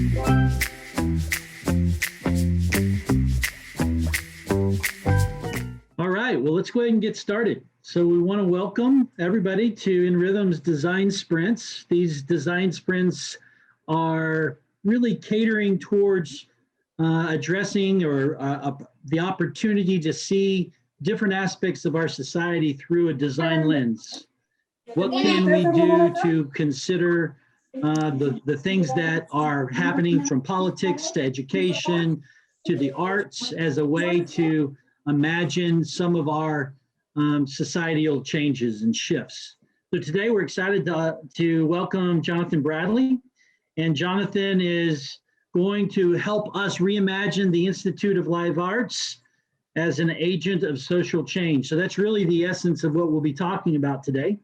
All right, well, let's go ahead and get started. So we want to welcome everybody to nRhythm's design sprints. These design sprints are really catering towards addressing or the opportunity to see different aspects of our society through a design lens. What can we do to consider the things that are happening from politics to education to the arts as a way to imagine some of our societal changes and shifts. So today we're excited to welcome Jonathan Bradley, and Jonathan is going to help us reimagine the Institute of Live Arts as an agent of social change. So that's really the essence of what we'll be talking about today.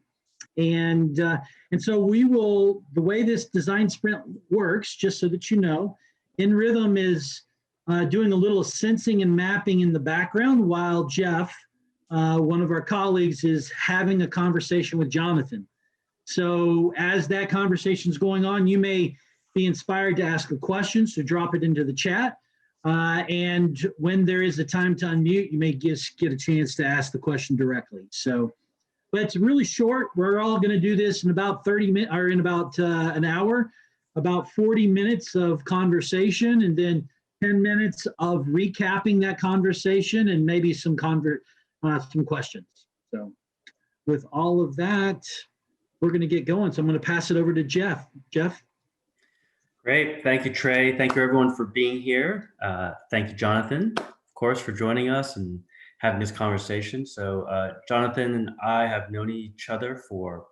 And so we will, the way this design sprint works, just so that you know, nRhythm is doing a little sensing and mapping in the background while Jeff, one of our colleagues, is having a conversation with Jonathan. So as that conversation is going on, you may be inspired to ask a question, so drop it into the chat. And when there is a time to unmute, you may just get a chance to ask the question directly. So, but it's really short. We're all going to do this in about 30 minutes, or in about an hour, about 40 minutes of conversation, and then 10 minutes of recapping that conversation and maybe some questions. So with all of that, we're going to get going. So I'm going to pass it over to Jeff. Jeff? Great. Thank you, Trey. Thank you, everyone, for being here. Thank you, Jonathan, of course, for joining us and having this conversation. So Jonathan and I have known each other for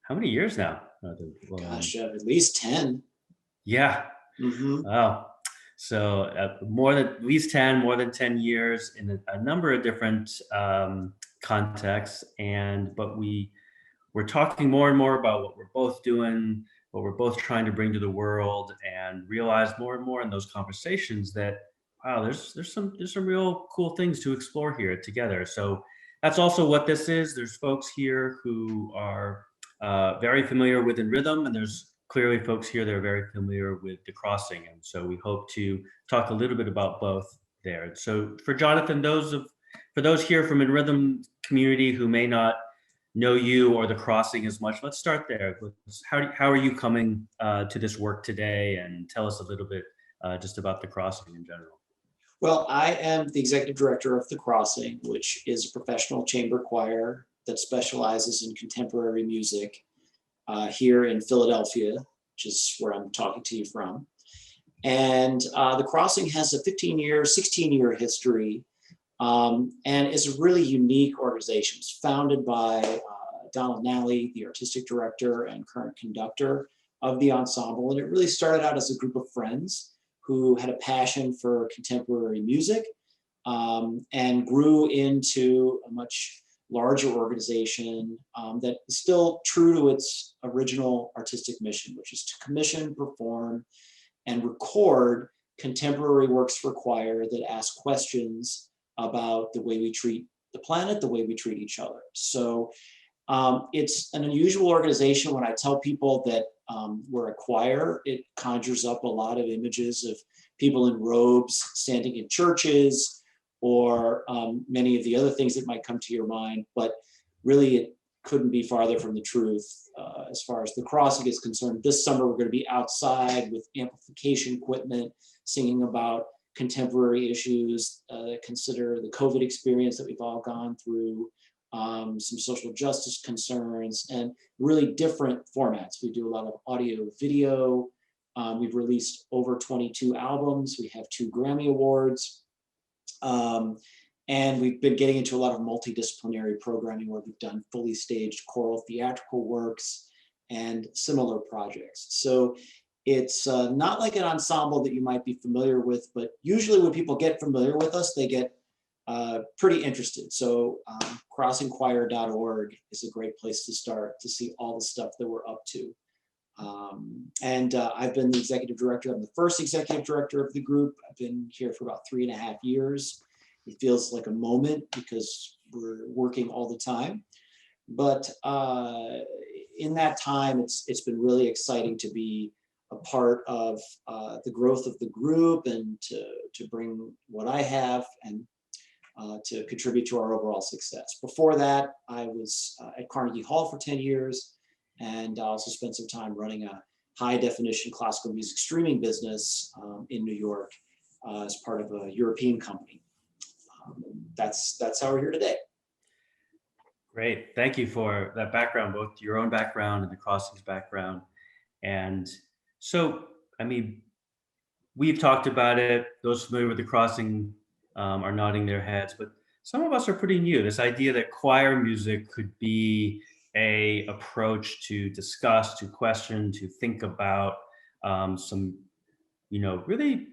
how many years now? Gosh, at least 10. Yeah. Mm-hmm. Wow. So at least 10, more than 10 years in a number of different contexts. But we're talking more and more about what we're both doing, what we're both trying to bring to the world, and realize more and more in those conversations that, wow, there's some real cool things to explore here together. So that's also what this is. There's folks here who are very familiar with nRhythm, and there's clearly folks here that are very familiar with the crossing. And so we hope to talk a little bit about both there. So for Jonathan, for those here from nRhythm community who may not know you or the crossing as much, let's start there. How are you coming to this work today, and tell us a little bit just about the crossing in general. Well, I am the executive director of the Crossing, which is a professional chamber choir that specializes in contemporary music here in Philadelphia, which is where I'm talking to you from. And the Crossing has a 16-year history, and is a really unique organization. It's founded by Donald Nally, the artistic director and current conductor of the ensemble. And it really started out as a group of friends who had a passion for contemporary music, and grew into a much larger organization that is still true to its original artistic mission, which is to commission, perform, and record contemporary works for choir that ask questions about the way we treat the planet, the way we treat each other. So it's an unusual organization. When I tell people that we're a choir, it conjures up a lot of images of people in robes standing in churches, or many of the other things that might come to your mind, but really it couldn't be farther from the truth as far as the Crossing is concerned. This summer, we're going to be outside with amplification equipment, singing about contemporary issues that consider the COVID experience that we've all gone through, some social justice concerns, and really different formats. We do a lot of audio, video. We've released over 22 albums. We have 2 Grammy Awards. And we've been getting into a lot of multidisciplinary programming where we've done fully staged choral theatrical works and similar projects. So it's not like an ensemble that you might be familiar with, but usually when people get familiar with us, they get pretty interested. So crossingchoir.org is a great place to start to see all the stuff that we're up to. I've been the executive director. I'm the first executive director of the group. I've been here for about 3.5 years. It feels like a moment because we're working all the time. But in that time, it's been really exciting to be a part of the growth of the group and to bring what I have and to contribute to our overall success. Before that, I was at Carnegie Hall for 10 years, and I also spent some time running a high definition classical music streaming business in New York as part of a European company. That's how we're here today. Great. Thank you for that background, both your own background and the Crossing's background. And so, I mean, we've talked about it. Those familiar with the Crossing are nodding their heads, but some of us are pretty new. This idea that choir music could be a approach to discuss, to question, to think about some, really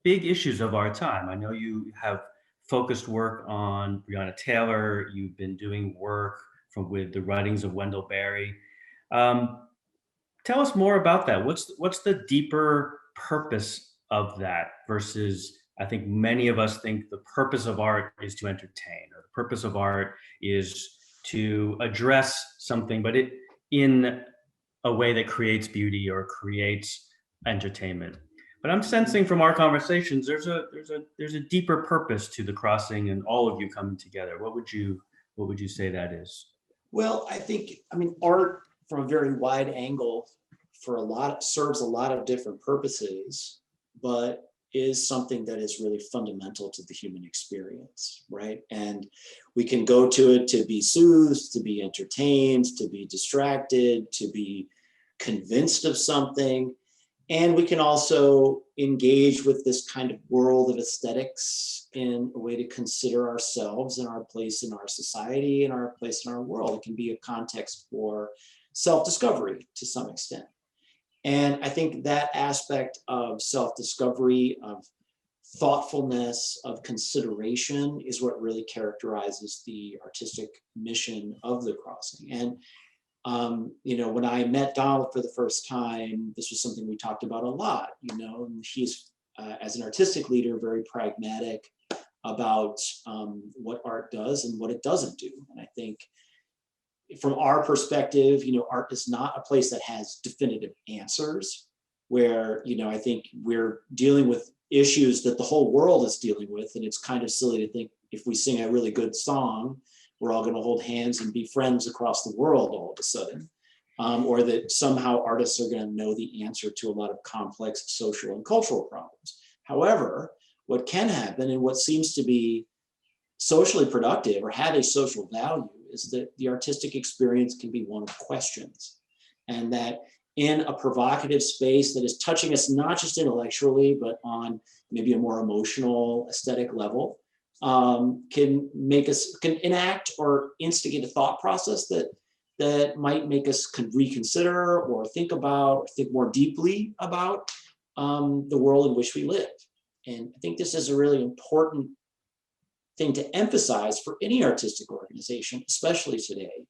big issues of our time. I know you have focused work on Breonna Taylor. You've been doing work with the writings of Wendell Berry. Tell us more about that. What's the deeper purpose of that versus, I think many of us think the purpose of art is to entertain, or the purpose of art is to address something, but it in a way that creates beauty or creates entertainment. But I'm sensing from our conversations, there's a deeper purpose to the Crossing and all of you coming together. What would you say that is? Well, I mean, art from a very wide angle serves a lot of different purposes, but is something that is really fundamental to the human experience, right? And we can go to it to be soothed, to be entertained, to be distracted, to be convinced of something. And we can also engage with this kind of world of aesthetics in a way to consider ourselves and our place in our society and our place in our world. It can be a context for self-discovery to some extent. And I think that aspect of self-discovery, of thoughtfulness, of consideration is what really characterizes the artistic mission of the Crossing. And when I met Donald for the first time, this was something we talked about a lot, and he's, as an artistic leader, very pragmatic about what art does and what it doesn't do. And I think from our perspective, art is not a place that has definitive answers, where, I think we're dealing with issues that the whole world is dealing with. And it's kind of silly to think if we sing a really good song, we're all going to hold hands and be friends across the world all of a sudden, or that somehow artists are going to know the answer to a lot of complex social and cultural problems. However, what can happen and what seems to be socially productive or have a social value is that the artistic experience can be one of questions, and that in a provocative space that is touching us not just intellectually, but on maybe a more emotional, aesthetic level, can enact or instigate a thought process that might make us reconsider or think more deeply about the world in which we live. And I think this is a really important thing to emphasize for any artistic organization, especially today,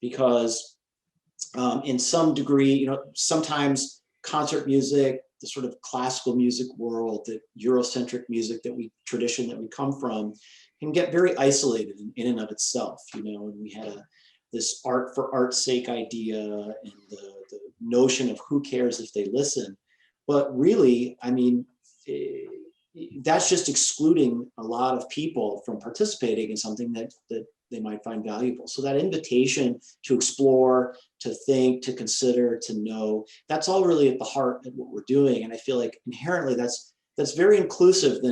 because in some degree, sometimes concert music, the sort of classical music world, the Eurocentric music tradition that we come from, can get very isolated in and of itself, and we had this art for art's sake idea and the notion of who cares if they listen. But really, I mean, that's just excluding a lot of people from participating in something that they might find valuable. So that invitation to explore, to think, to consider, to know, that's all really at the heart of what we're doing. And I feel like inherently that's very inclusive,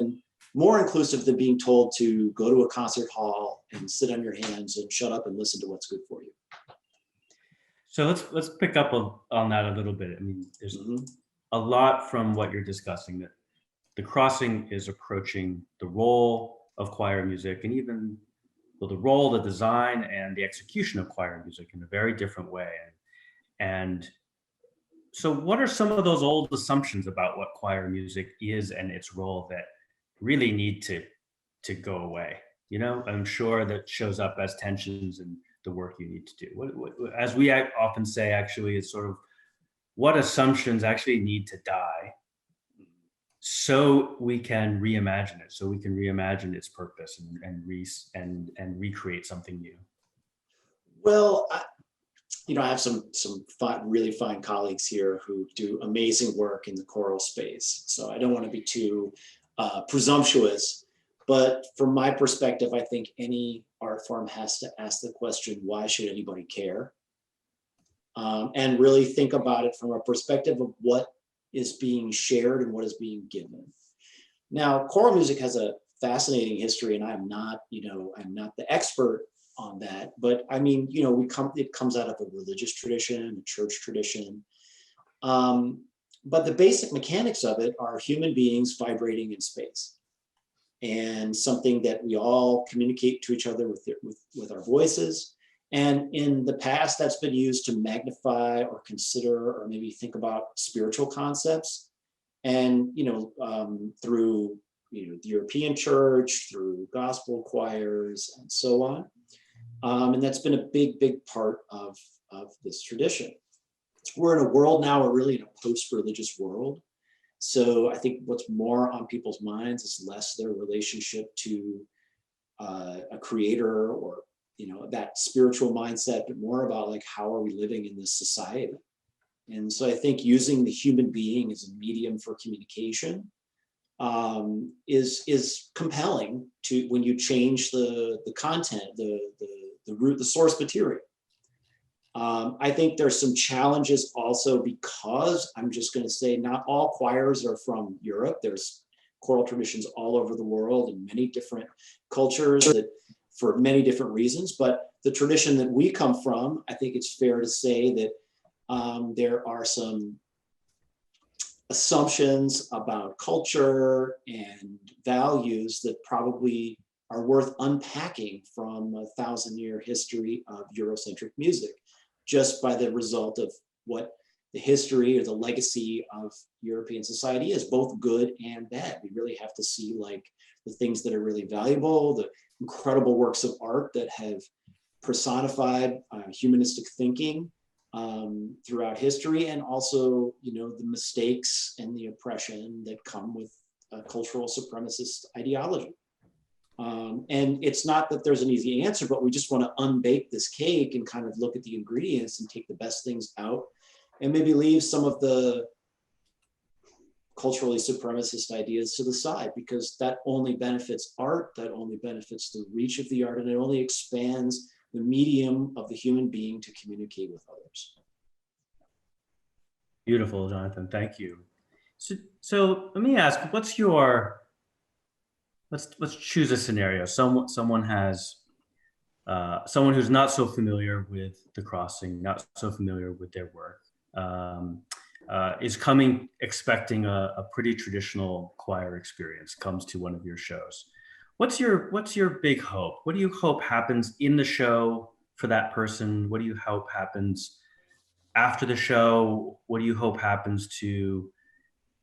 more inclusive than being told to go to a concert hall and sit on your hands and shut up and listen to what's good for you. So let's pick up on that a little bit. I mean, there's a lot from what you're discussing that the Crossing is approaching the role of choir music and even the role, the design, and the execution of choir music in a very different way. And so what are some of those old assumptions about what choir music is and its role that really need to go away? I'm sure that shows up as tensions in the work you need to do. What, as we often say, actually, it's sort of what assumptions actually need to die so we can reimagine it, so we can reimagine its purpose and recreate something new. Well, I have some really fine colleagues here who do amazing work in the choral space. So I don't want to be too presumptuous, but from my perspective, I think any art form has to ask the question, why should anybody care? And really think about it from a perspective of what is being shared and what is being given. Now, choral music has a fascinating history, and I'm not the expert on that, but I mean, it comes out of a religious tradition, a church tradition. But the basic mechanics of it are human beings vibrating in space, and something that we all communicate to each other with our voices. And in the past, that's been used to magnify or consider or maybe think about spiritual concepts. And through the European church, through gospel choirs, and so on. And that's been a big part of this tradition. We're in a world now, we're really in a post-religious world. So I think what's more on people's minds is less their relationship to a creator or that spiritual mindset, but more about like, how are we living in this society? And so I think using the human being as a medium for communication is compelling to when you change the content, the root, the source material. I think there's some challenges also because I'm just going to say not all choirs are from Europe. There's choral traditions all over the world in many different cultures that for many different reasons. But the tradition that we come from, I think it's fair to say that there are some assumptions about culture and values that probably are worth unpacking from a 1,000-year history of Eurocentric music, just by the result of what the history or the legacy of European society is, both good and bad. We really have to see like the things that are really valuable, the incredible works of art that have personified humanistic thinking throughout history, and also the mistakes and the oppression that come with cultural supremacist ideology. And it's not that there's an easy answer, but we just want to unbake this cake and kind of look at the ingredients and take the best things out and maybe leave some of the culturally supremacist ideas to the side, because that only benefits art, that only benefits the reach of the art, and it only expands the medium of the human being to communicate with others. Beautiful, Jonathan. Thank you. So let me ask, let's choose a scenario. Someone has someone who's not so familiar with the crossing, not so familiar with their work, is coming expecting a pretty traditional choir experience, comes to one of your shows. What's your big hope? What do you hope happens in the show for that person? What do you hope happens after the show? What do you hope happens to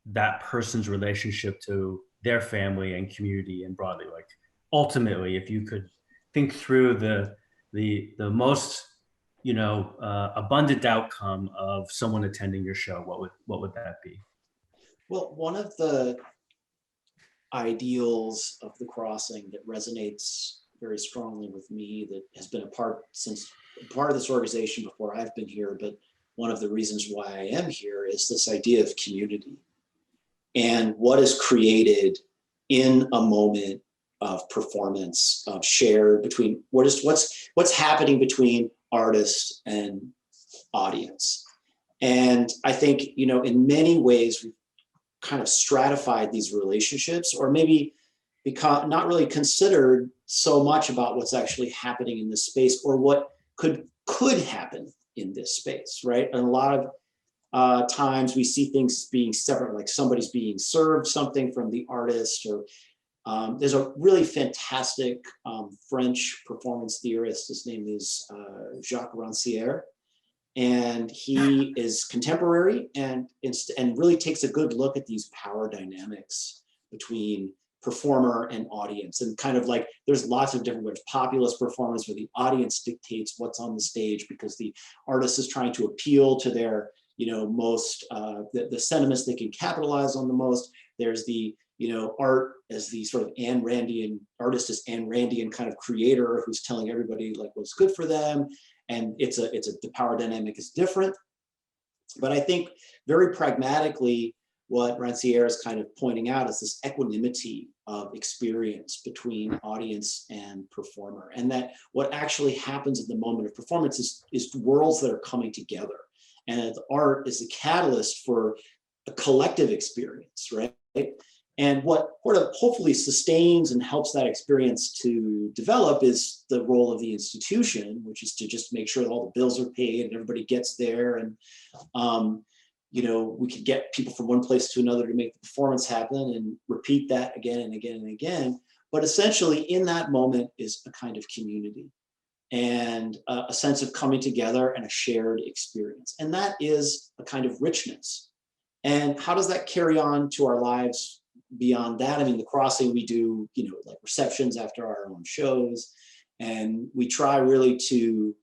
that person's relationship to their family and community and broadly? Like, ultimately, if you could think through the most abundant outcome of someone attending your show, what would that be? Well, one of the ideals of the crossing that resonates very strongly with me, that has been a part of this organization before I've been here, but one of the reasons why I am here is this idea of community and what is created in a moment of performance, of shared between what's happening between artist and audience. And I think, in many ways, we've kind of stratified these relationships, or maybe not really considered so much about what's actually happening in this space, or what could happen in this space, right? And a lot of times we see things being separate, like somebody's being served something from the artist, or there's a really fantastic French performance theorist. His name is Jacques Rancière, and he is contemporary and really takes a good look at these power dynamics between performer and audience, and kind of like there's lots of different ways. Populist performance, where the audience dictates what's on the stage because the artist is trying to appeal to their most the sentiments they can capitalize on the most. There's the art as the sort of Ayn Randian artist, as Ayn Randian kind of creator who's telling everybody like what's good for them. and the power dynamic is different. But I think very pragmatically, what Rancière is kind of pointing out is this equanimity of experience between audience and performer, and that what actually happens at the moment of performance is worlds that are coming together, and art is the catalyst for a collective experience, right? And what sort of hopefully sustains and helps that experience to develop is the role of the institution, which is to just make sure that all the bills are paid and everybody gets there, and we could get people from one place to another to make the performance happen, and repeat that again and again and again. But essentially in that moment is a kind of community and a sense of coming together and a shared experience. And that is a kind of richness. And how does that carry on to our lives beyond that? I mean, the Crossing, we do, like receptions after our own shows, and we try really to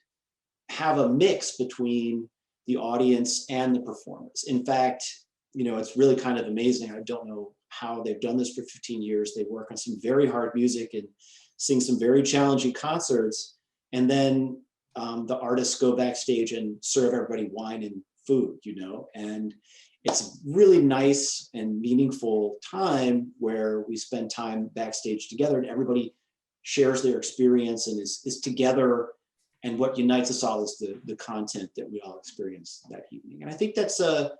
have a mix between the audience and the performers. In fact, it's really kind of amazing. I don't know how they've done this for 15 years. They work on some very hard music and sing some very challenging concerts. And then the artists go backstage and serve everybody wine and food, and it's a really nice and meaningful time where we spend time backstage together and everybody shares their experience and is together. And what unites us all is the content that we all experience that evening. And I think that's a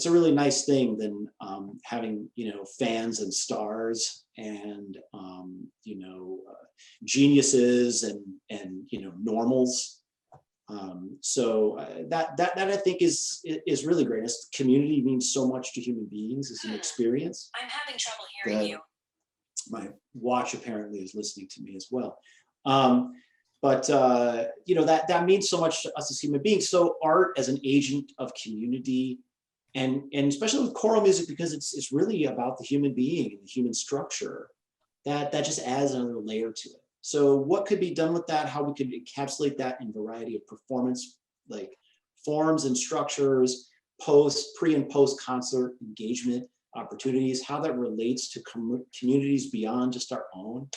really nice thing than having, fans and stars and, geniuses and normals. So that I think is really great. As community means so much to human beings as an experience. I'm having trouble hearing you. My watch apparently is listening to me as well. But that means so much to us as human beings. So art as an agent of community, and especially with choral music, because it's really about the human being and the human structure, that just adds another layer to it. So what could be done with that? How we could encapsulate that in a variety of performance, like forms and structures, pre and post concert engagement opportunities, how that relates to communities beyond just our own.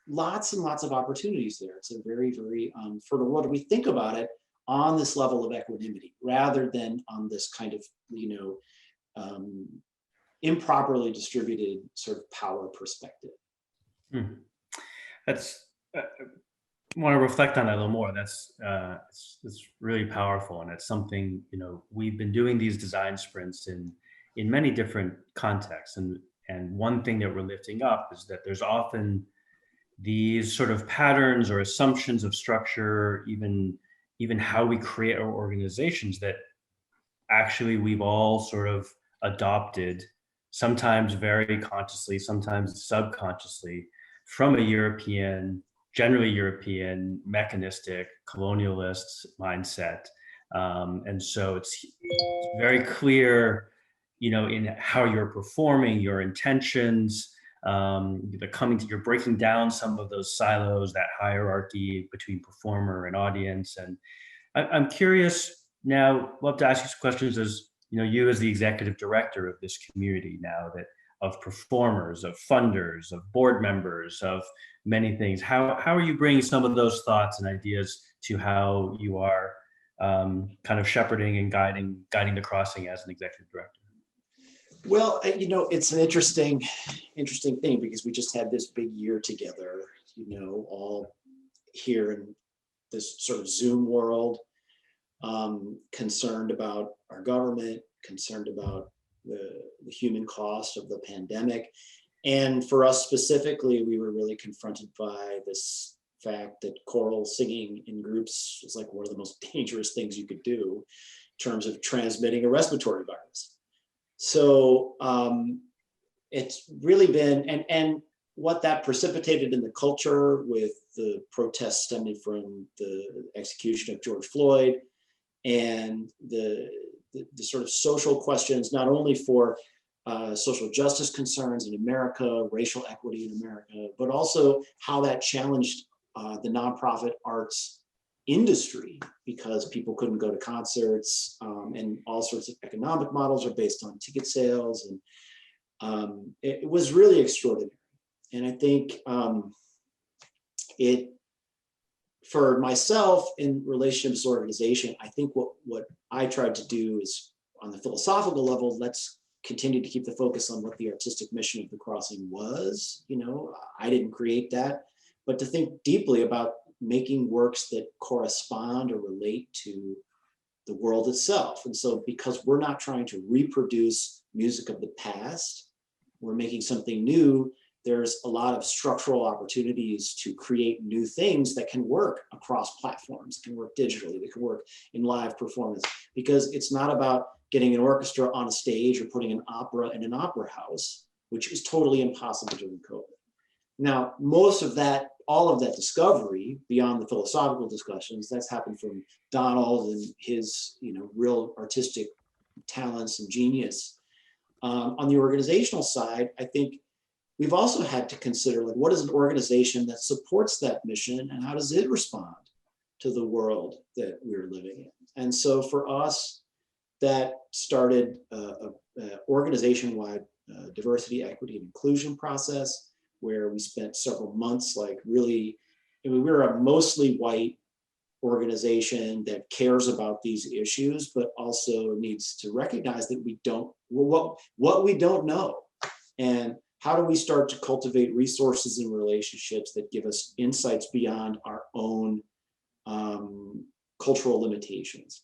Lots and lots of opportunities there. It's a very, very fertile world. We think about it on this level of equanimity rather than on this kind of, improperly distributed sort of power perspective. That's, I want to reflect on that a little more. That's it's really powerful, and it's something, we've been doing these design sprints in many different contexts, and one thing that we're lifting up is that there's often these sort of patterns or assumptions of structure, even how we create our organizations, that actually we've all sort of adopted, sometimes very consciously, sometimes subconsciously, from a generally European, mechanistic, colonialist mindset. And so it's very clear, in how you're performing, your intentions, you're breaking down some of those silos, that hierarchy between performer and audience. And I'm curious now, love to ask you some questions as, you as the executive director of this community now, of performers, of funders, of board members, of many things. How are you bringing some of those thoughts and ideas to how you are kind of shepherding and guiding the Crossing as an executive director? Well, it's an interesting thing, because we just had this big year together, all here in this sort of Zoom world, concerned about our government, concerned about the human cost of the pandemic. And for us specifically, we were really confronted by this fact that choral singing in groups is like one of the most dangerous things you could do in terms of transmitting a respiratory virus. So it's really been, and what that precipitated in the culture with the protests stemming from the execution of George Floyd, and the sort of social questions, not only for social justice concerns in America, racial equity in America, but also how that challenged the nonprofit arts industry, because people couldn't go to concerts, and all sorts of economic models are based on ticket sales, and it was really extraordinary. And I think it for myself in relationships to organization, I think what I tried to do is on the philosophical level, let's continue to keep the focus on what the artistic mission of the crossing was. You know, I didn't create that, but to think deeply about making works that correspond or relate to the world itself. And so because we're not trying to reproduce music of the past, we're making something new, there's a lot of structural opportunities to create new things that can work across platforms, can work digitally, that can work in live performance, because it's not about getting an orchestra on a stage or putting an opera in an opera house, which is totally impossible during COVID. Now, most of that, all of that discovery beyond the philosophical discussions, that's happened from Donald and his, you know, real artistic talents and genius. On the organizational side, I think we've also had to consider, like, what is an organization that supports that mission and how does it respond to the world that we're living in? And so for us, that started an organization-wide diversity, equity, and inclusion process, where we spent several months, like, really, I mean, we're a mostly white organization that cares about these issues, but also needs to recognize that we don't, what we don't know. And how do we start to cultivate resources and relationships that give us insights beyond our own cultural limitations?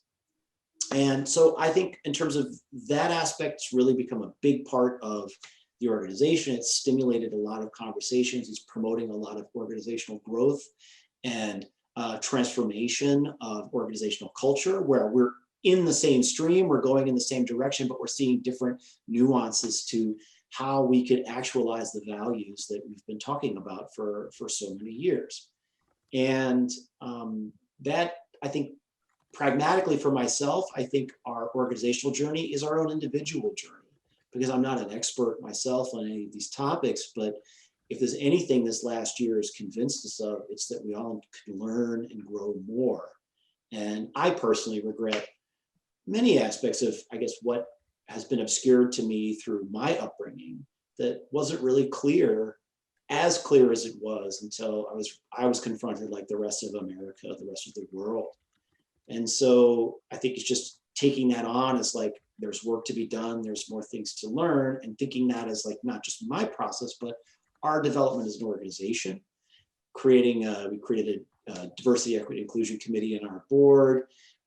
And so I think in terms of that aspect, it's really become a big part of the organization. It's stimulated a lot of conversations. It's promoting a lot of organizational growth and transformation of organizational culture, where we're in the same stream, we're going in the same direction, but we're seeing different nuances to how we could actualize the values that we've been talking about for so many years. And that, I think, pragmatically for myself, I think our organizational journey is our own individual journey, because I'm not an expert myself on any of these topics, but if there's anything this last year has convinced us of, it's that we all can learn and grow more. And I personally regret many aspects of, I guess, what has been obscured to me through my upbringing that wasn't really clear, as clear as it was until I was confronted, like the rest of America, the rest of the world. And so I think it's just taking that on as, like, there's work to be done, there's more things to learn, and thinking that as, like, not just my process, but our development as an organization. We created a diversity, equity, inclusion committee in our board.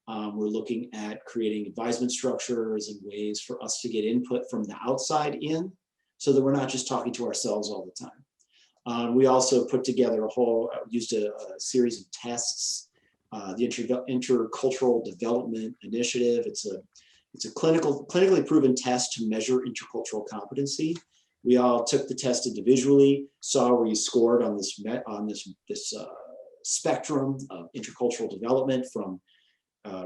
We're looking at creating advisement structures and ways for us to get input from the outside in, so that we're not just talking to ourselves all the time. We also put together used a series of tests, the Intercultural Development Initiative. It's a clinically proven test to measure intercultural competency. We all took the test individually, saw where you scored on this spectrum of intercultural development, from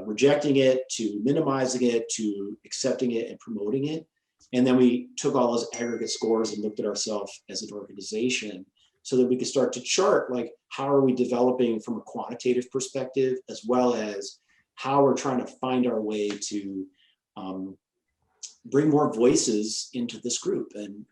rejecting it to minimizing it to accepting it and promoting it. And then we took all those aggregate scores and looked at ourselves as an organization, so that we could start to chart, like, how are we developing from a quantitative perspective, as well as how we're trying to find our way to bring more voices into this group. And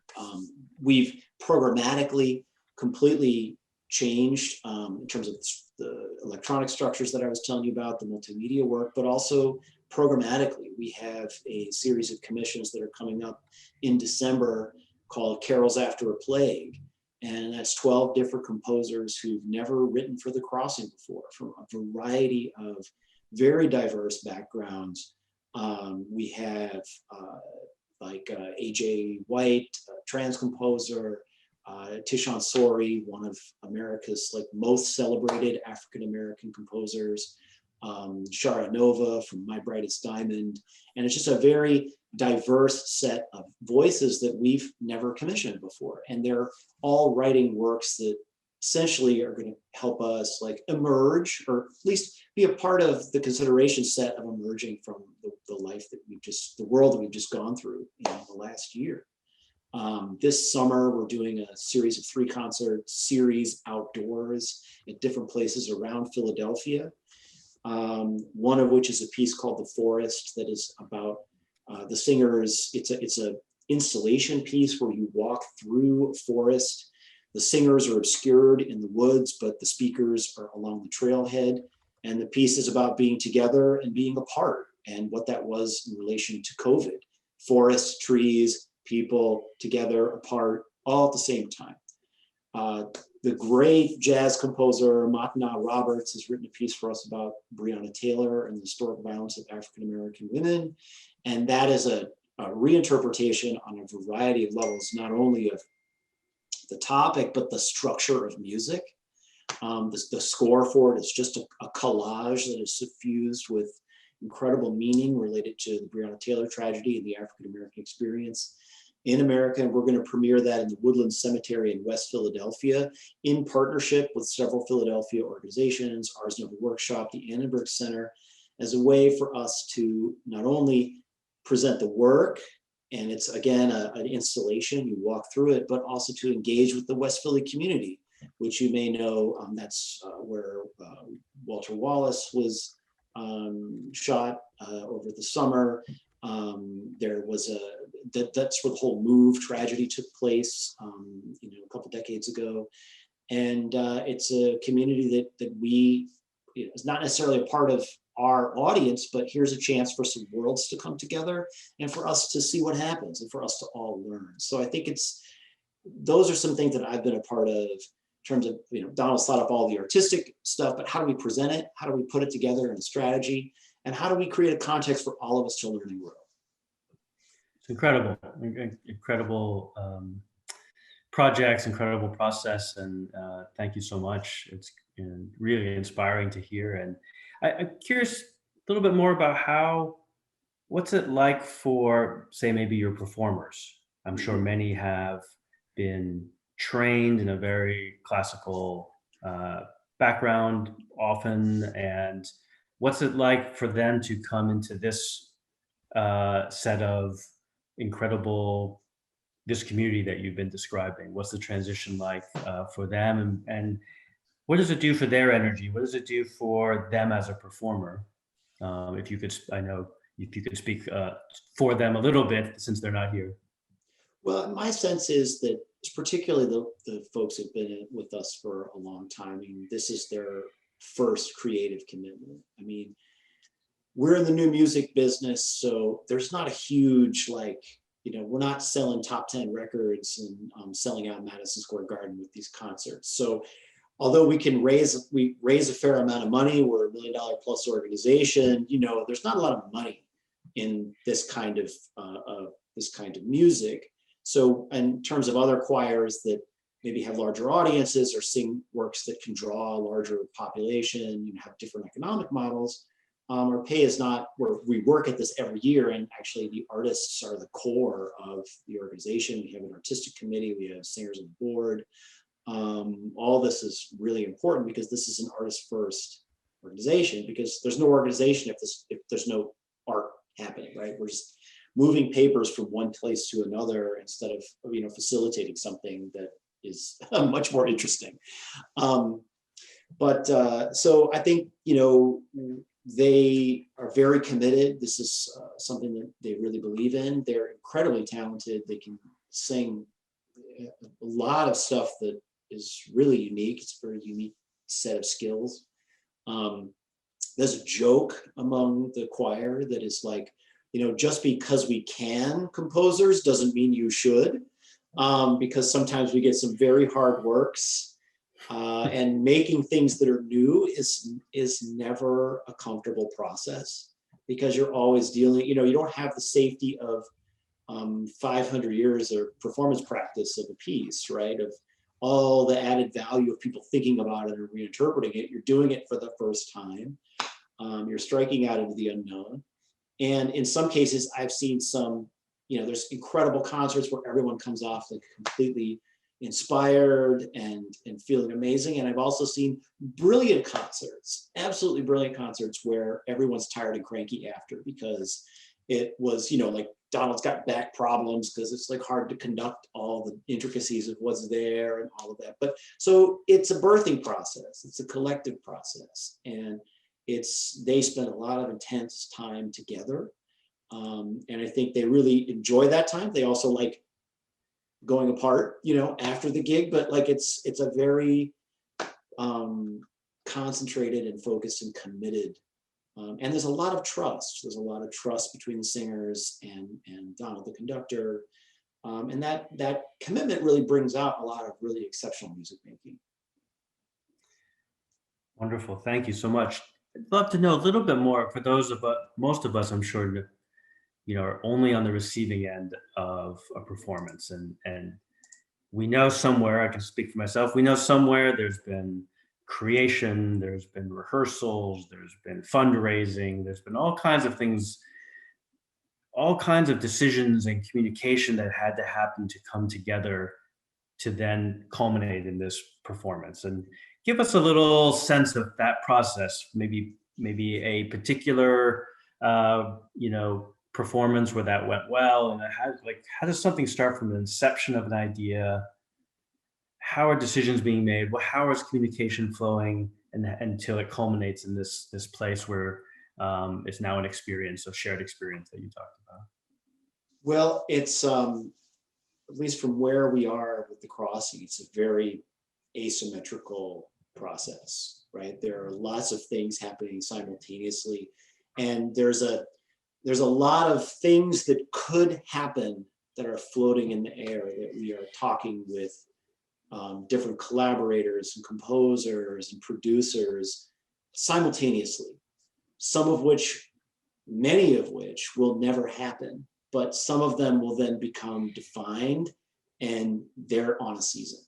we've programmatically completely changed in terms of the electronic structures that I was telling you about, the multimedia work, but also programmatically. We have a series of commissions that are coming up in December called Carols After a Plague. And that's 12 different composers who've never written for the Crossing before, from a variety of very diverse backgrounds. We have A.J. White, a trans composer, Tishon Sori, one of America's, like, most celebrated African-American composers, Shara Nova from My Brightest Diamond. And it's just a very diverse set of voices that we've never commissioned before. And they're all writing works that essentially are going to help us, like, emerge, or at least be a part of the consideration set of emerging from the life that the world that we've just gone through in the last year. This summer, we're doing a series of 3 concert series outdoors at different places around Philadelphia. One of which is a piece called The Forest, that is about the singers. It's a installation piece where you walk through a forest. the singers are obscured in the woods, but the speakers are along the trailhead. And the piece is about being together and being apart, and what that was in relation to COVID. Forests, trees, people together, apart, all at the same time. The great jazz composer Matna Roberts has written a piece for us about Breonna Taylor and the historic violence of African-American women. And that is a reinterpretation on a variety of levels, not only of the topic, but the structure of music. The score for it is just a collage that is suffused with incredible meaning related to the Breonna Taylor tragedy and the African-American experience in America. And we're going to premiere that in the Woodland Cemetery in West Philadelphia in partnership with several Philadelphia organizations, Ars Nova Workshop, the Annenberg Center, as a way for us to not only present the work, and it's again an installation, you walk through it, but also to engage with the West Philly community, which you may know, that's where Walter Wallace was shot over the summer. There was that's where the whole Move tragedy took place, a couple decades ago. And it's a community that we, is not necessarily a part of our audience, but here's a chance for some worlds to come together and for us to see what happens and for us to all learn. So I think those are some things that I've been a part of in terms of, Donald's thought up all the artistic stuff, but how do we present it? How do we put it together in a strategy? And how do we create a context for all of us to learn and grow? It's incredible projects, incredible process. And thank you so much. It's really inspiring to hear. And I'm curious a little bit more about what's it like for, say, maybe your performers? I'm sure many have been trained in a very classical background often. And what's it like for them to come into this set of this community that you've been describing? What's the transition like for them? And what does it do for their energy? What does it do for them as a performer? If you could speak for them a little bit, since they're not here. Well, my sense is that, particularly the folks who've been with us for a long time, this is their first creative commitment. We're in the new music business, so there's not a huge, we're not selling top 10 records and selling out Madison Square Garden with these concerts. So although we raise a fair amount of money, we're $1 million plus organization, there's not a lot of money in this kind of music. So in terms of other choirs that maybe have larger audiences or sing works that can draw a larger population, have different economic models, our pay is not, we work at this every year, and actually the artists are the core of the organization. We have an artistic committee, we have singers on the board. All this is really important because this is an artist first organization, because there's no organization if there's no art happening, right? We're just moving papers from one place to another instead of facilitating something that is much more interesting. So I think they are very committed. This is something that they really believe in. They're incredibly talented. They can sing a lot of stuff that is really unique. It's a very unique set of skills. There's a joke among the choir that is like, just because we can composers doesn't mean you should, because sometimes we get some very hard works. And making things that are new is never a comfortable process, because you're always dealing, you don't have the safety of 500 years of performance practice of a piece, right? Of all the added value of people thinking about it and reinterpreting it. You're doing it for the first time. You're striking out into the unknown. And in some cases, I've seen some, there's incredible concerts where everyone comes off like completely inspired and feeling amazing. And I've also seen brilliant concerts, absolutely brilliant concerts, where everyone's tired and cranky after, because it was, like Donald's got back problems because it's like hard to conduct all the intricacies of what's there and all of that. But so it's a birthing process. It's a collective process. And they spend a lot of intense time together. And I think they really enjoy that time. They also like going apart, after the gig, but like it's a very concentrated and focused and committed. And there's a lot of trust. There's a lot of trust between the singers and Donald, the conductor. And that commitment really brings out a lot of really exceptional music making. Wonderful. Thank you so much. I'd love to know a little bit more for those of us, most of us, I'm sure, are only on the receiving end of a performance. And we know somewhere, I can speak for myself, we know somewhere there's been creation, there's been rehearsals, there's been fundraising, there's been all kinds of things, all kinds of decisions and communication that had to happen to come together to then culminate in this performance. And give us a little sense of that process, maybe a particular performance where that went well, and how does something start from the inception of an idea? How are decisions being made? How is communication flowing until it culminates in this place where it's now an experience, a shared experience that you talked about? Well, it's at least from where we are with the crossing, it's a very asymmetrical process, right? There are lots of things happening simultaneously, and there's a lot of things that could happen that are floating in the air that we are talking with different collaborators and composers and producers simultaneously, many of which will never happen, but some of them will then become defined and they're on a season.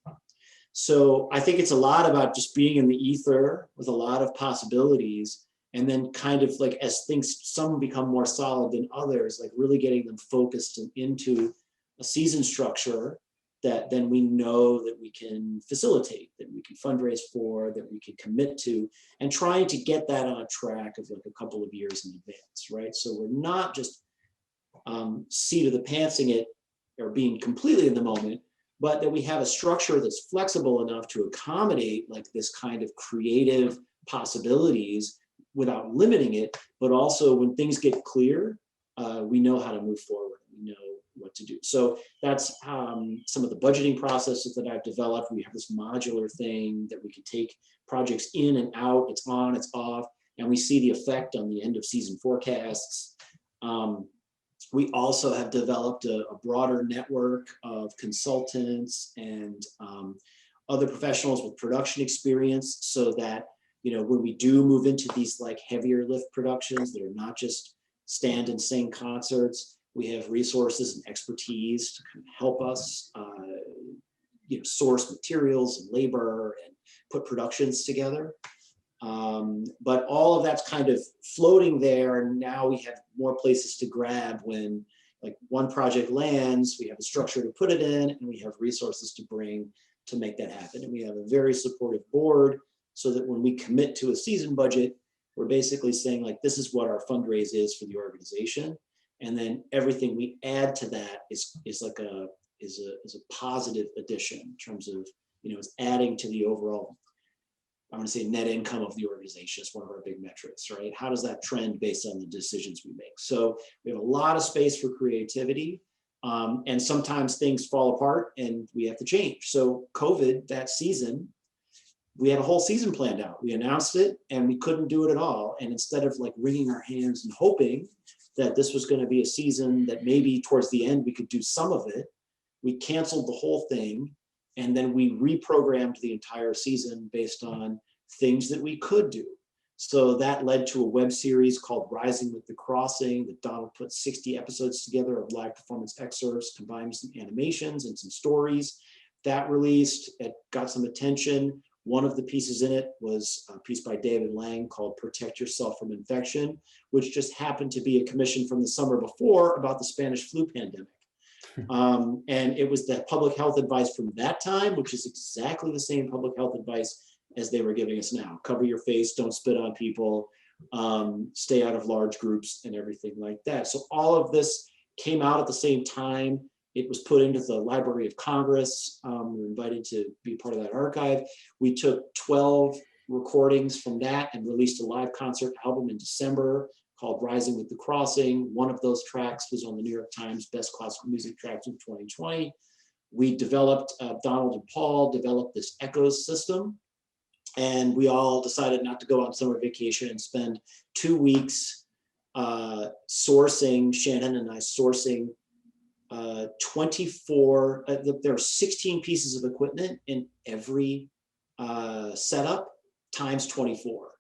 So I think it's a lot about just being in the ether with a lot of possibilities, and then kind of like as things, some become more solid than others, like really getting them focused and into a season structure that then we know that we can facilitate, that we can fundraise for, that we can commit to, and trying to get that on a track of like a couple of years in advance, right? So we're not just seat of the pantsing it or being completely in the moment, but that we have a structure that's flexible enough to accommodate like this kind of creative possibilities without limiting it, but also when things get clear, we know how to move forward. We know what to do. So that's some of the budgeting processes that I've developed. We have this modular thing that we can take projects in and out, it's on, it's off, and we see the effect on the end of season forecasts. We also have developed a broader network of consultants and other professionals with production experience, so that when we do move into these like heavier lift productions that are not just stand and sing concerts, we have resources and expertise to kind of help us source materials and labor and put productions together. But all of that's kind of floating there, and now we have more places to grab when like one project lands. We have a structure to put it in, and we have resources to bring to make that happen. And we have a very supportive board, so that when we commit to a season budget, we're basically saying like, this is what our fundraise is for the organization, and then everything we add to that is a positive addition in terms of it's adding to the overall, I'm going to say, net income of the organization. Is one of our big metrics, right? How does that trend based on the decisions we make? So we have a lot of space for creativity, and sometimes things fall apart and we have to change. So COVID, that season, we had a whole season planned out. We announced it and we couldn't do it at all. And instead of like wringing our hands and hoping that this was going to be a season that maybe towards the end we could do some of it, we canceled the whole thing. And then we reprogrammed the entire season based on things that we could do. So that led to a web series called Rising with the Crossing that Donald put 60 episodes together of live performance excerpts, combined with some animations and some stories. That released, it got some attention. One of the pieces in it was a piece by David Lang called Protect Yourself from Infection, which just happened to be a commission from the summer before about the Spanish flu pandemic. And it was the public health advice from that time, which is exactly the same public health advice as they were giving us now. Cover your face, don't spit on people, stay out of large groups and everything like that. So all of this came out at the same time. It was put into the Library of Congress. We were invited to be part of that archive. We took 12 recordings from that and released a live concert album in December called Rising with the Crossing. One of those tracks was on the New York Times Best Classical Music Tracks of 2020. we developed, Donald and Paul developed this ecosystem, and we all decided not to go on summer vacation and spend 2 weeks sourcing, Shannon and I sourcing 24, there are 16 pieces of equipment in every setup times 24.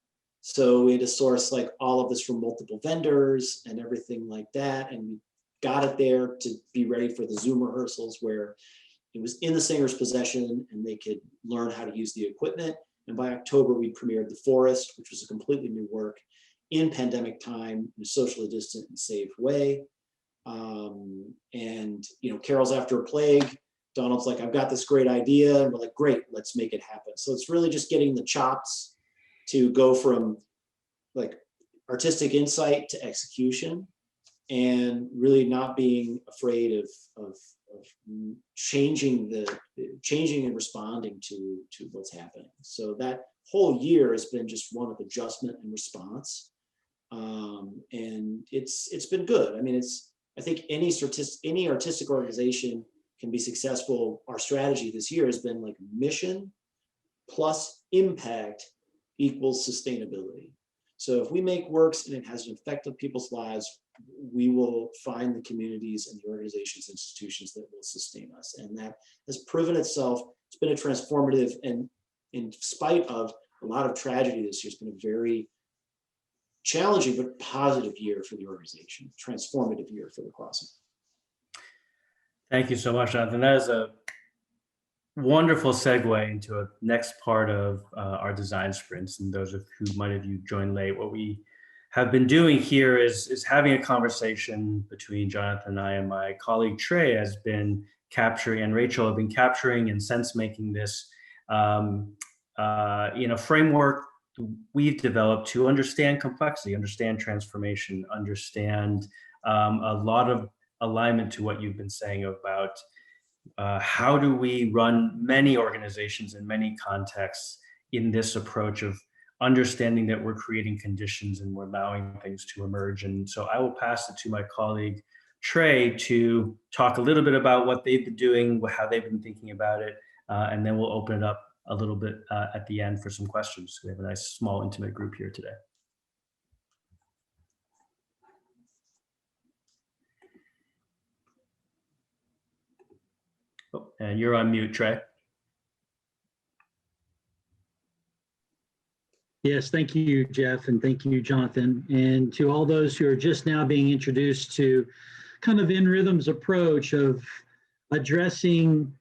So we had to source like all of this from multiple vendors and everything like that. And we got it there to be ready for the Zoom rehearsals where it was in the singer's possession and they could learn how to use the equipment. And by October, we premiered The Forest, which was a completely new work in pandemic time in a socially distant and safe way. And, you know, Carols After a Plague, Donald's like, I've got this great idea. And we're like, great, let's make it happen. So it's really just getting the chops to go from like artistic insight to execution, and really not being afraid of changing and responding to what's happening. So that whole year has been just one of adjustment and response. And it's been good. I mean, I think any artistic organization can be successful. Our strategy this year has been like mission plus impact equals sustainability. So if we make works and it has an effect on people's lives, we will find the communities and the organizations, institutions that will sustain us. And that has proven itself. It's been a transformative, and in spite of a lot of tragedy this year, it's been a very challenging but positive year for the organization, transformative year for the Crossing. Thank you so much, Jonathan. That is a wonderful segue into a next part of our design sprints. And those of who might have you joined late, what we have been doing here is having a conversation between Jonathan and I, and my colleague Trey has been capturing, and Rachel have been capturing and sense making this framework we've developed to understand complexity, understand transformation, understand a lot of alignment to what you've been saying about how do we run many organizations in many contexts in this approach of understanding that we're creating conditions and we're allowing things to emerge. And so I will pass it to my colleague Trey to talk a little bit about what they've been doing, how they've been thinking about it, and then we'll open it up a little bit at the end for some questions. We have a nice, small, intimate group here today. Oh, and you're on mute, Trey. Yes, thank you, Jeff, and thank you, Jonathan. And to all those who are just now being introduced to kind of nRhythm's approach of addressing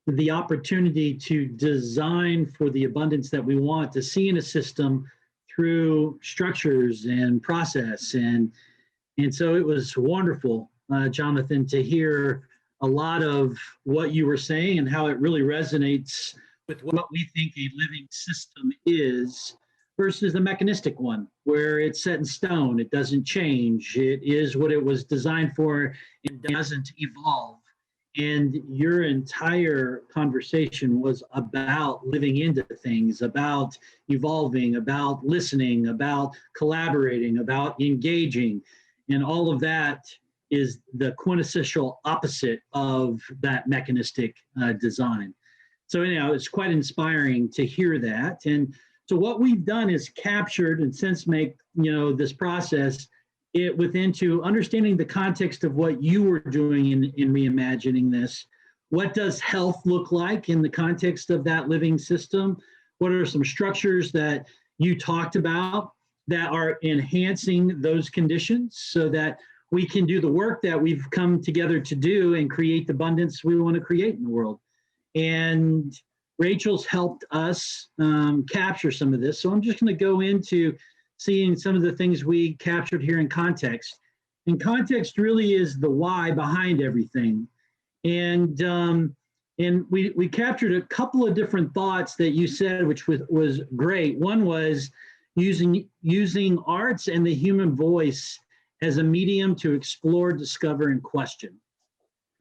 the opportunity to design for the abundance that we want to see in a system through structures and process. And so it was wonderful, Jonathan, to hear a lot of what you were saying and how it really resonates with what we think a living system is versus the mechanistic one, where it's set in stone, it doesn't change, it is what it was designed for, it doesn't evolve. And your entire conversation was about living into things, about evolving, about listening, about collaborating, about engaging. And all of that is the quintessential opposite of that mechanistic design. So anyhow, it's quite inspiring to hear that. And so what we've done is captured and sense make, this process it within to understanding the context of what you were doing in reimagining this. What does health look like in the context of that living system? What are some structures that you talked about that are enhancing those conditions so that we can do the work that we've come together to do and create the abundance we want to create in the world? And Rachel's helped us capture some of this. So I'm just going to go into seeing some of the things we captured here in context. And context really is the why behind everything. And we captured a couple of different thoughts that you said, which was great. One was using arts and the human voice as a medium to explore, discover, and question.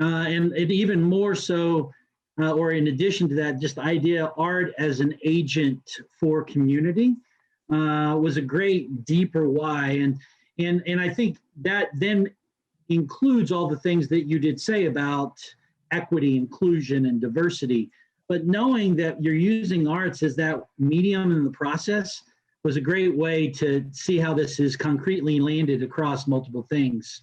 And it even more so, or in addition to that, just the idea art as an agent for community was a great deeper why. And I think that then includes all the things that you did say about equity, inclusion, and diversity. But knowing that you're using arts as that medium in the process was a great way to see how this is concretely landed across multiple things.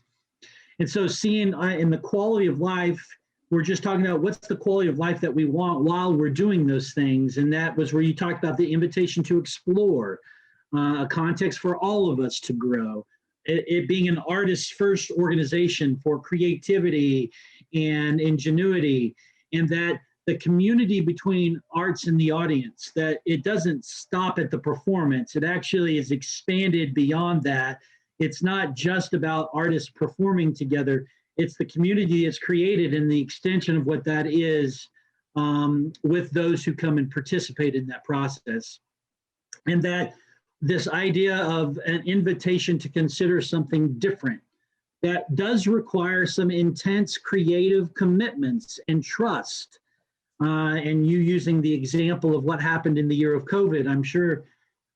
And so seeing in the quality of life, we're just talking about what's the quality of life that we want while we're doing those things. And that was where you talked about the invitation to explore, a context for all of us to grow. It being an artist first organization for creativity and ingenuity, and that the community between arts and the audience, that it doesn't stop at the performance. It actually is expanded beyond that. It's not just about artists performing together. It's the community that's created and the extension of what that is with those who come and participate in that process. And that this idea of an invitation to consider something different, that does require some intense creative commitments and trust. And you using the example of what happened in the year of COVID, I'm sure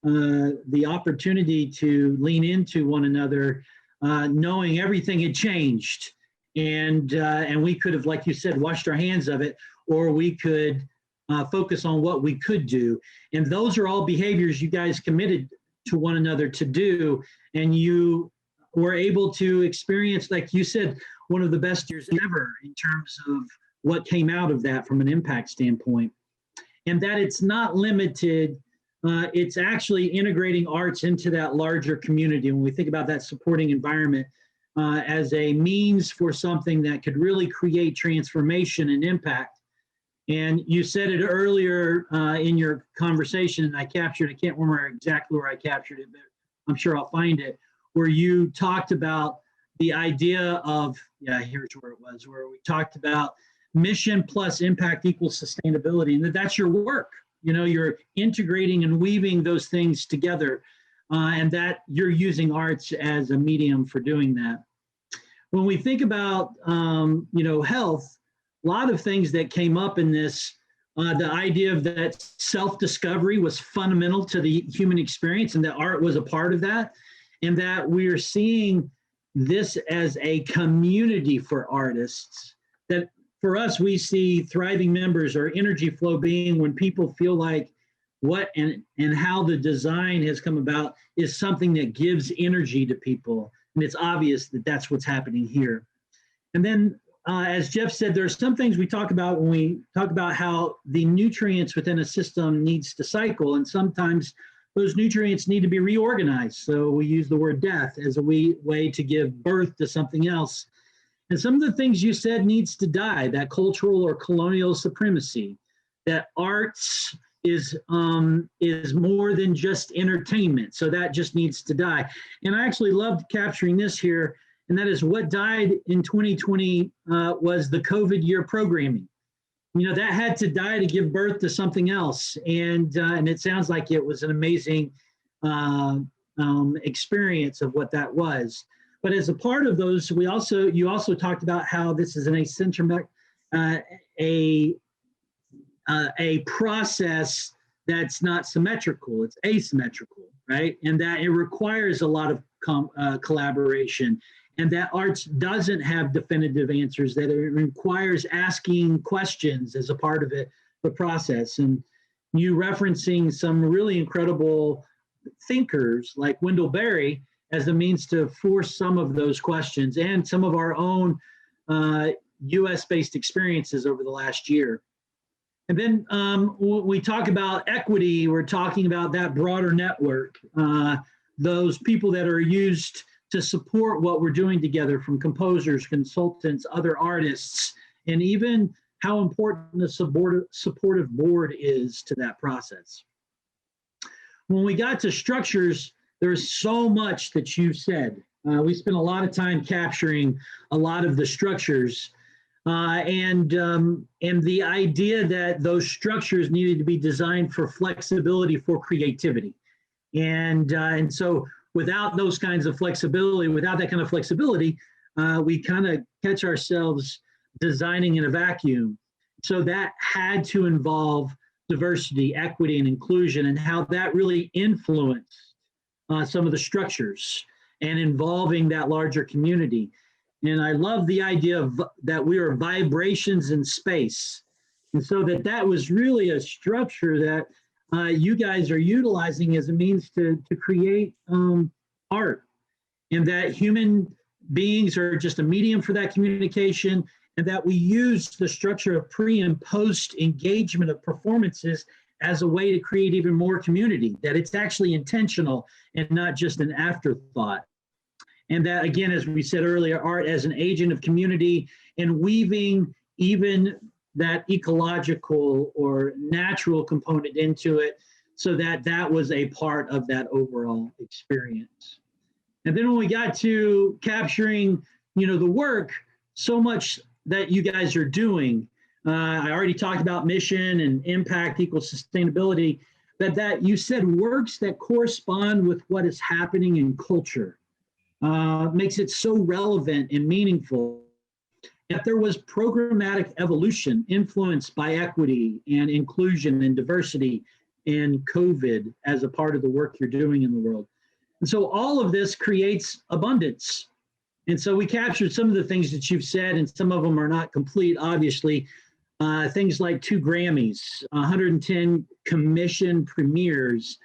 the opportunity to lean into one another, knowing everything had changed, and we could have, like you said, washed our hands of it, or we could focus on what we could do. And those are all behaviors you guys committed to one another to do, and you were able to experience, like you said, one of the best years ever in terms of what came out of that from an impact standpoint. And that it's not limited, it's actually integrating arts into that larger community. When we think about that supporting environment as a means for something that could really create transformation and impact. And you said it earlier in your conversation, and I captured, I can't remember exactly where I captured it, but I'm sure I'll find it, where you talked about the idea of, yeah, here's where it was, where we talked about mission plus impact equals sustainability, and that's your work. You know, you're integrating and weaving those things together, and that you're using arts as a medium for doing that. When we think about, health, a lot of things that came up in this, the idea of that self-discovery was fundamental to the human experience, and that art was a part of that, and that we're seeing this as a community for artists. That for us, we see thriving members or energy flow being when people feel like what and how the design has come about is something that gives energy to people. And it's obvious that that's what's happening here. And then, as Jeff said, there are some things we talk about when we talk about how the nutrients within a system needs to cycle, and sometimes those nutrients need to be reorganized. So we use the word death as a way to give birth to something else. And some of the things you said needs to die, that cultural or colonial supremacy, that arts is more than entertainment. entertainment. So that just needs to die. And I actually loved capturing this here, and that is what died in 2020 was the COVID year programming. You know, that had to die to give birth to something else. And it sounds like it was an amazing experience of what that was. But as a part of those, you also talked about how this is an a process that's not symmetrical, it's asymmetrical, right? And that it requires a lot of collaboration, and that arts doesn't have definitive answers, that it requires asking questions as a part of it, the process. And you referencing some really incredible thinkers like Wendell Berry as a means to force some of those questions and some of our own US-based experiences over the last year. And then we talk about equity, we're talking about that broader network, those people that are used to support what we're doing together, from composers, consultants, other artists, and even how important the supportive board is to that process. When we got to structures, there's so much that you said. We spent a lot of time capturing a lot of the structures. And the idea that those structures needed to be designed for flexibility, for creativity. And so without those kinds of flexibility, without that kind of flexibility, we kind of catch ourselves designing in a vacuum. So that had to involve diversity, equity, and inclusion, and how that really influenced some of the structures and involving that larger community. And I love the idea of that we are vibrations in space. And so that was really a structure that you guys are utilizing as a means to create art, and that human beings are just a medium for that communication, and that we use the structure of pre and post engagement of performances as a way to create even more community, that it's actually intentional and not just an afterthought. And that, again, as we said earlier, art as an agent of community and weaving even that ecological or natural component into it, so that was a part of that overall experience. And then when we got to capturing, the work, so much that you guys are doing, I already talked about mission and impact equals sustainability, that you said works that correspond with what is happening in culture, makes it so relevant and meaningful. That there was programmatic evolution influenced by equity and inclusion and diversity and COVID as a part of the work you're doing in the world. And so all of this creates abundance. And so we captured some of the things that you've said, and some of them are not complete, obviously. Things like 2 Grammys, 110 commission premieres,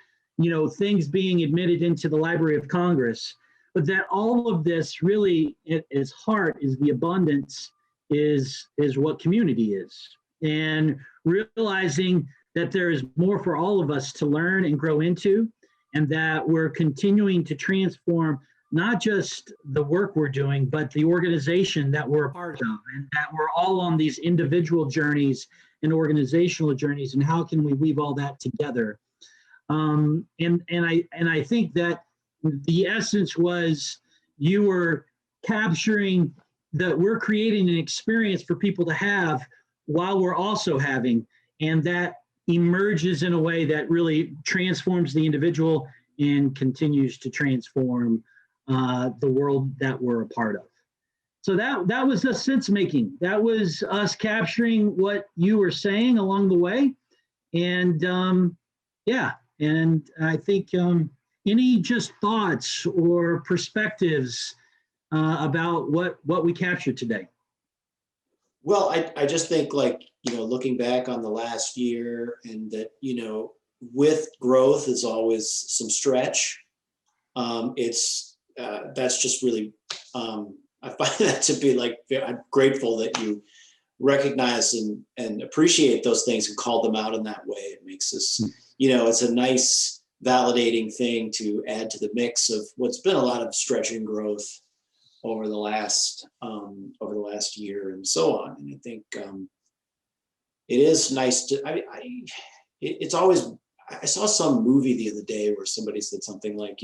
things being admitted into the Library of Congress. But that all of this really, at its heart, is the abundance, is what community is. And realizing that there is more for all of us to learn and grow into, and that we're continuing to transform not just the work we're doing, but the organization that we're a part of, and that we're all on these individual journeys and organizational journeys, and how can we weave all that together. And I think that the essence was you were capturing that we're creating an experience for people to have while we're also having, and that emerges in a way that really transforms the individual and continues to transform the world that we're a part of. So that was us sense making. That was us capturing what you were saying along the way. And and I think any just thoughts or perspectives about what we captured today? Well, I just think, like, looking back on the last year, and that, with growth is always some stretch. That's just really, I find that to be like, I'm grateful that you recognize and appreciate those things and call them out in that way. It makes us, it's a nice validating thing to add to the mix of what's been a lot of stretch and growth over the last year and so on. And I think it is nice to, it's always, I saw some movie the other day where somebody said something like,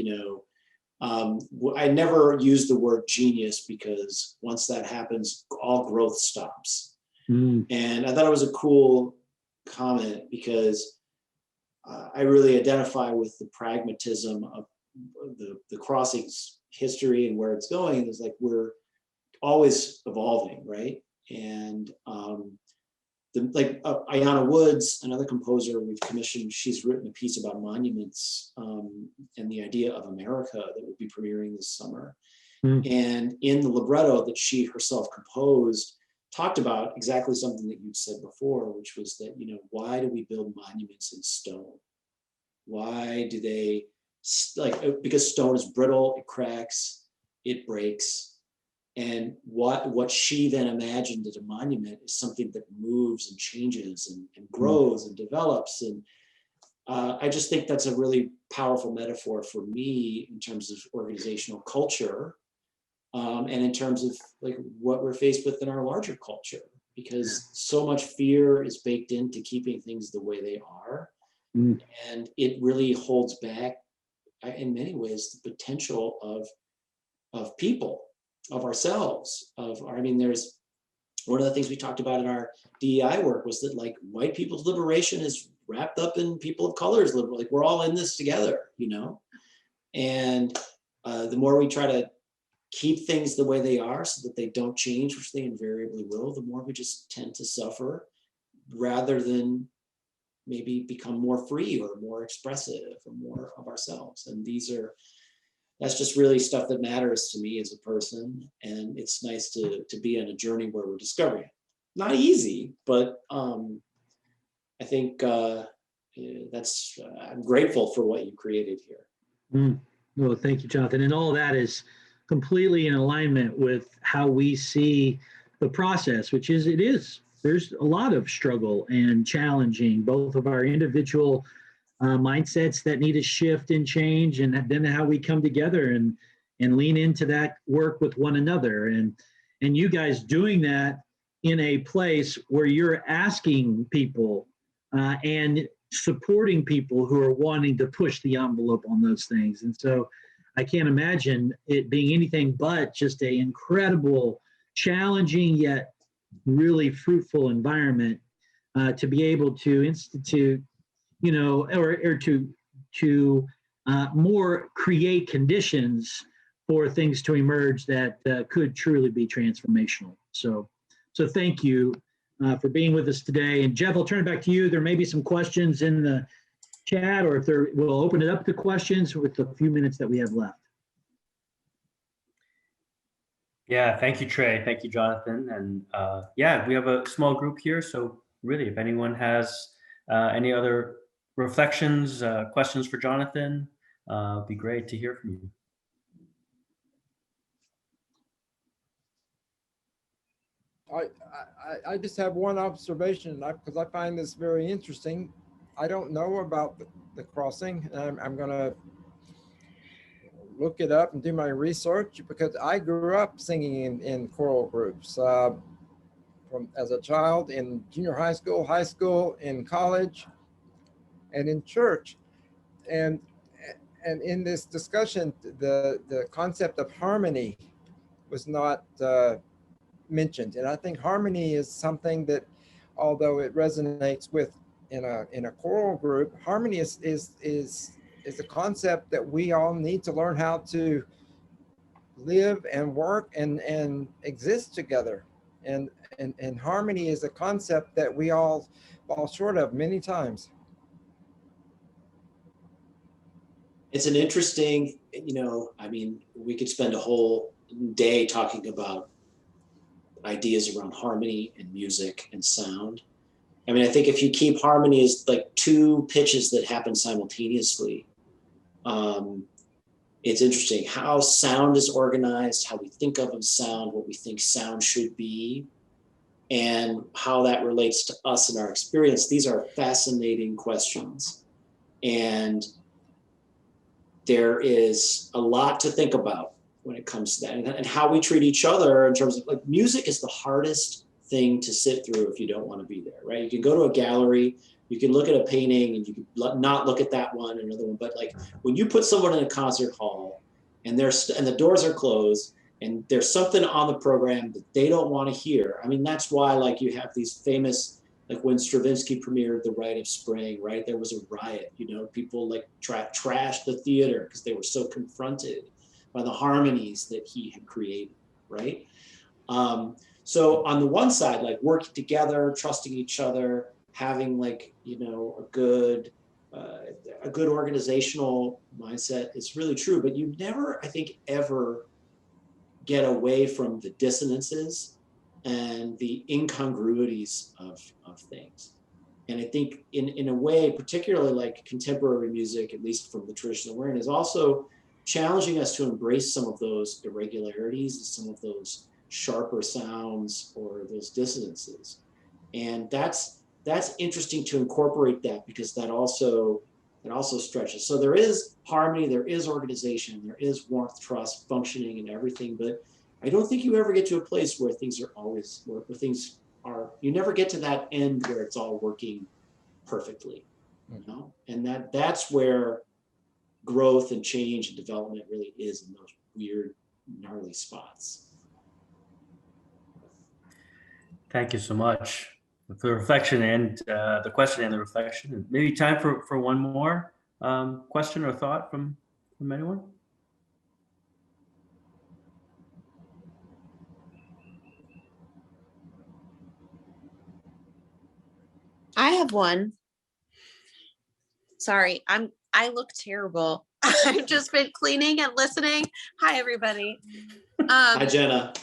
I never use the word genius, because once that happens, all growth stops. And I thought it was a cool comment, because I really identify with the pragmatism of the crossing's history and where it's going. Is like, we're always evolving, right? And Ayanna Woods, another composer we've commissioned, she's written a piece about monuments and the idea of America that will be premiering this summer. And in the libretto that she herself composed, talked about exactly something that you'd said before, which was that, why do we build monuments in stone? Why do they, because stone is brittle, it cracks, it breaks. And what she then imagined as a monument is something that moves and changes and grows and develops. And I just think that's a really powerful metaphor for me in terms of organizational culture, and in terms of like what we're faced with in our larger culture, because so much fear is baked into keeping things the way they are. And it really holds back, in many ways, the potential of people, of ourselves, there's one of the things we talked about in our DEI work was that, like, white people's liberation is wrapped up in people of color's liberation. Like, we're all in this together, and the more we try to keep things the way they are so that they don't change, which they invariably will, the more we just tend to suffer, rather than maybe become more free or more expressive or more of ourselves. And these are that's just really stuff that matters to me as a person. And it's nice to be on a journey where we're discovering it. Not easy, but I think I'm grateful for what you created here. Well, thank you, Jonathan. And all of that is completely in alignment with how we see the process, which is there's a lot of struggle and challenging, both of our individual mindsets that need to shift and change, and then how we come together and lean into that work with one another. And you guys doing that in a place where you're asking people and supporting people who are wanting to push the envelope on those things. And so I can't imagine it being anything but just an incredible, challenging, yet really fruitful environment to be able to institute, or to more create conditions for things to emerge that could truly be transformational. So thank you for being with us today. And Jeff, I'll turn it back to you. There may be some questions in the chat, or we'll open it up to questions with the few minutes that we have left. Yeah, thank you, Trey. Thank you, Jonathan. And yeah, we have a small group here. So really, if anyone has any other reflections, questions for Jonathan, it'd be great to hear from you. I just have one observation, because I find this very interesting. I don't know about the crossing, and I'm going to look it up and do my research, because I grew up singing in choral groups as a child, in junior high school, in college, and in church. And in this discussion, the concept of harmony was not mentioned. And I think harmony is something that, although it resonates with in a choral group, harmony is a concept that we all need to learn how to live and work and exist together. And harmony is a concept that we all fall short of many times. It's an interesting, we could spend a whole day talking about ideas around harmony and music and sound. I think if you keep harmony as like two pitches that happen simultaneously, it's interesting how sound is organized, how we think of sound, what we think sound should be, and how that relates to us and our experience. These are fascinating questions. And there is a lot to think about when it comes to that, and how we treat each other in terms of, like, music is the hardest thing to sit through if you don't want to be there, right? You can go to a gallery, you can look at a painting, and you can not look at that one, another one. But like when you put someone in a concert hall and the doors are closed and there's something on the program that they don't want to hear, that's why, like, you have these famous, like when Stravinsky premiered The Rite of Spring, right? There was a riot, people like trashed the theater because they were so confronted by the harmonies that he had created, right? So on the one side, like working together, trusting each other, having like, a good organizational mindset is really true, but you never, I think, ever get away from the dissonances and the incongruities of things. And I think in a way, particularly like contemporary music, at least from the traditional we're in, is also challenging us to embrace some of those irregularities, some of those sharper sounds or those dissonances. And that's interesting to incorporate that, because that also stretches. So there is harmony, there is organization, there is warmth, trust, functioning, and everything. But I don't think you ever get to a place where things are always, where things are, you never get to that end where it's all working perfectly, And that's where growth and change and development really is, in those weird, gnarly spots. Thank you so much for the reflection and the question and the reflection. Maybe time for one more question or thought from anyone? I have one. Sorry, I look terrible. I've just been cleaning and listening. Hi, everybody. Hi, Jenna.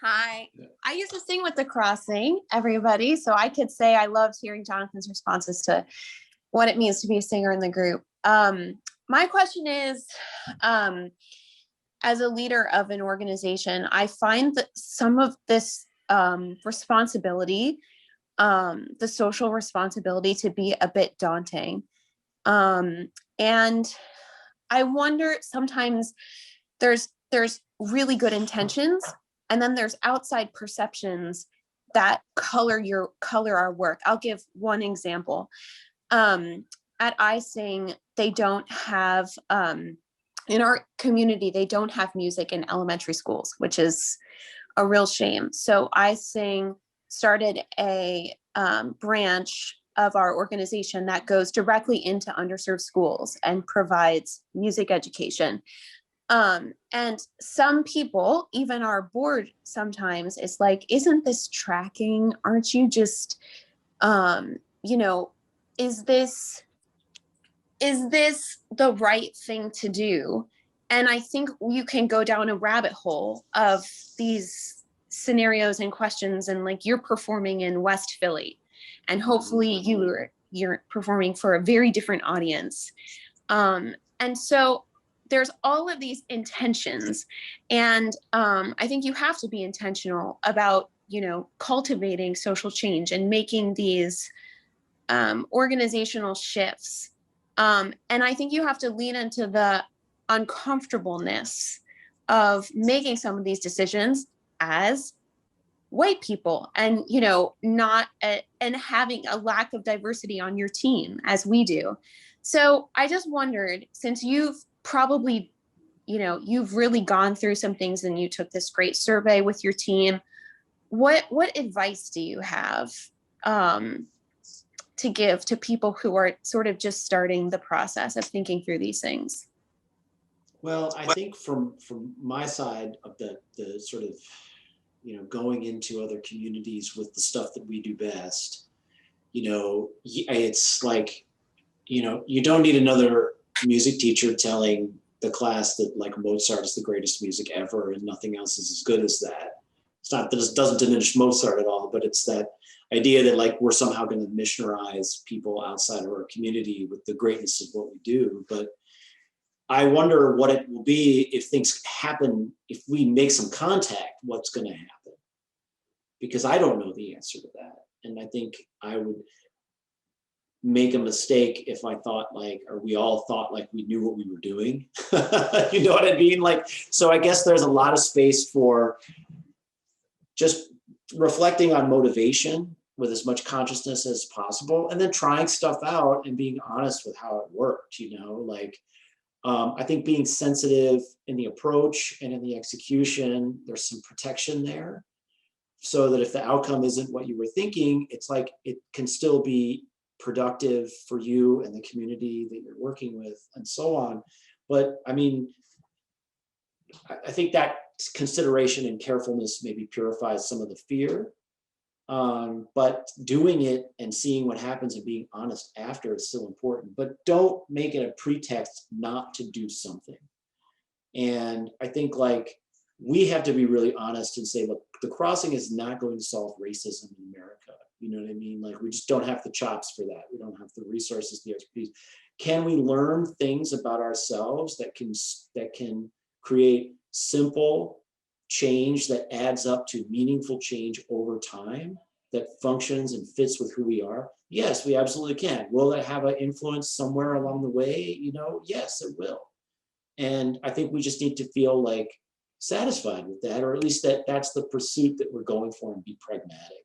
Hi. I used to sing with the Crossing, everybody. So I could say I loved hearing Jonathan's responses to what it means to be a singer in the group. My question is, as a leader of an organization, I find that some of this responsibility, the social responsibility, to be a bit daunting. And I wonder, sometimes there's really good intentions, and then there's outside perceptions that color our work. I'll give one example. At iSing, they don't have, in our community, they don't have music in elementary schools, which is a real shame. So iSing started a branch of our organization that goes directly into underserved schools and provides music education. And some people, even our board sometimes, is like, isn't this tracking? Aren't you just, is this the right thing to do? And I think you can go down a rabbit hole of these scenarios and questions, and like, you're performing in West Philly, and hopefully you're performing for a very different audience. And so there's all of these intentions, and I think you have to be intentional about, cultivating social change and making these organizational shifts. And I think you have to lean into the uncomfortableness of making some of these decisions as white people, and and having a lack of diversity on your team, as we do. So I just wondered, since you've probably, you've really gone through some things, and you took this great survey with your team, what advice do you have to give to people who are sort of just starting the process of thinking through these things? Well, I think from my side of the sort of, going into other communities with the stuff that we do best, it's like, you don't need another music teacher telling the class that like Mozart is the greatest music ever and nothing else is as good as that. It's not that it doesn't diminish Mozart at all, but it's that idea that like we're somehow going to missionarize people outside of our community with the greatness of what we do. But I wonder what it will be if things happen, if we make some contact, what's going to happen? Because I don't know the answer to that. And I think I would make a mistake if I thought like, or we all thought like we knew what we were doing. You know what I mean? Like, so I guess there's a lot of space for just reflecting on motivation with as much consciousness as possible, and then trying stuff out and being honest with how it worked, I think being sensitive in the approach and in the execution, there's some protection there, so that if the outcome isn't what you were thinking, it's like it can still be productive for you and the community that you're working with and so on. But I mean, I think that consideration and carefulness maybe purifies some of the fear. But doing it and seeing what happens and being honest after is still important, but don't make it a pretext not to do something. And I think like we have to be really honest and say, look, the Crossing is not going to solve racism in America. You know what I mean? Like we just don't have the chops for that. We don't have the resources, the expertise. Can we learn things about ourselves that can create simple change that adds up to meaningful change over time that functions and fits with who we are? Yes, we absolutely can. Will that have an influence somewhere along the way? Yes, it will. And I think we just need to feel like satisfied with that, or at least that's the pursuit that we're going for, and be pragmatic.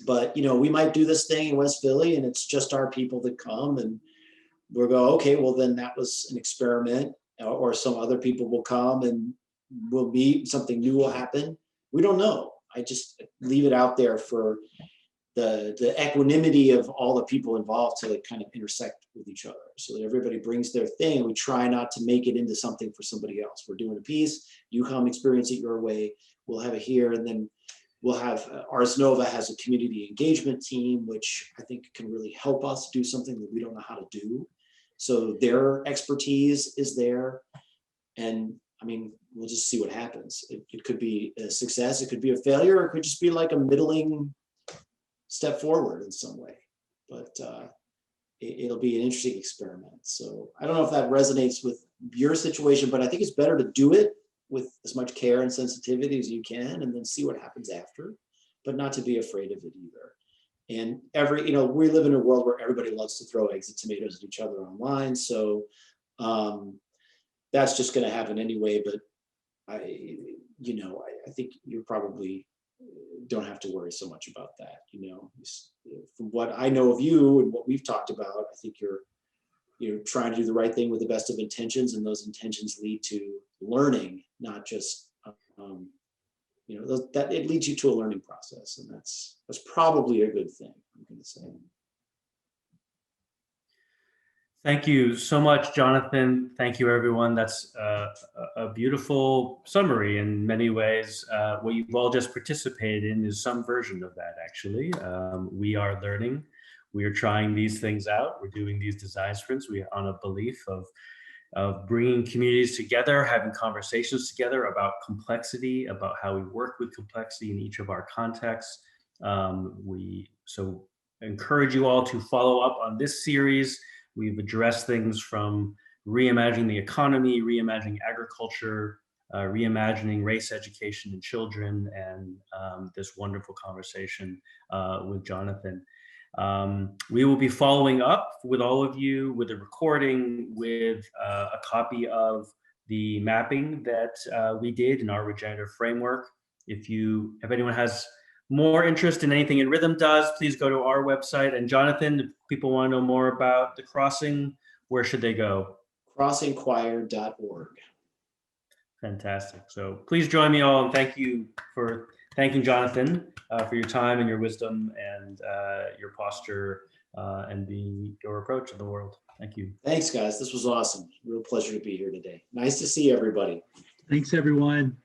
But we might do this thing in West Philly and it's just our people that come, and we'll go, okay, well then that was an experiment, or some other people will come and we'll meet, something new will happen. We don't know. I just leave it out there for the equanimity of all the people involved to kind of intersect with each other, so that everybody brings their thing. We try not to make it into something for somebody else. We're doing a piece, you come experience it your way, we'll have it here, and then we'll have Ars Nova has a community engagement team, which I think can really help us do something that we don't know how to do. So their expertise is there. And I mean, we'll just see what happens. It could be a success, it could be a failure, or it could just be like a middling step forward in some way. But it'll be an interesting experiment. So I don't know if that resonates with your situation, but I think it's better to do it with as much care and sensitivity as you can, and then see what happens after, but not to be afraid of it either. And we live in a world where everybody loves to throw eggs and tomatoes at each other online. So that's just going to happen anyway. But I think you probably don't have to worry so much about that. From what I know of you and what we've talked about, I think you're trying to do the right thing with the best of intentions, and those intentions lead to learning, not just that it leads you to a learning process, and that's probably a good thing, I'm going to say. Thank you so much, Jonathan. Thank you, everyone. That's a beautiful summary in many ways. What you've all just participated in is some version of that, actually. We are learning. We are trying these things out. We're doing these design sprints. We are on a belief of bringing communities together, having conversations together about complexity, about how we work with complexity in each of our contexts. So encourage you all to follow up on this series. We've addressed things from reimagining the economy, reimagining agriculture, reimagining race education in children, and this wonderful conversation with Jonathan. We will be following up with all of you with a recording, with a copy of the mapping that we did in our regenerative framework. If anyone has more interest in anything nRhythm does, please go to our website. And Jonathan, if people want to know more about the crossing, where should they go? crossingchoir.org. Fantastic. So please join me all, and thank you for thanking Jonathan for your time and your wisdom and your posture and your approach to the world. Thank you. Thanks, guys. This was awesome. Real pleasure to be here today. Nice to see everybody. Thanks, everyone.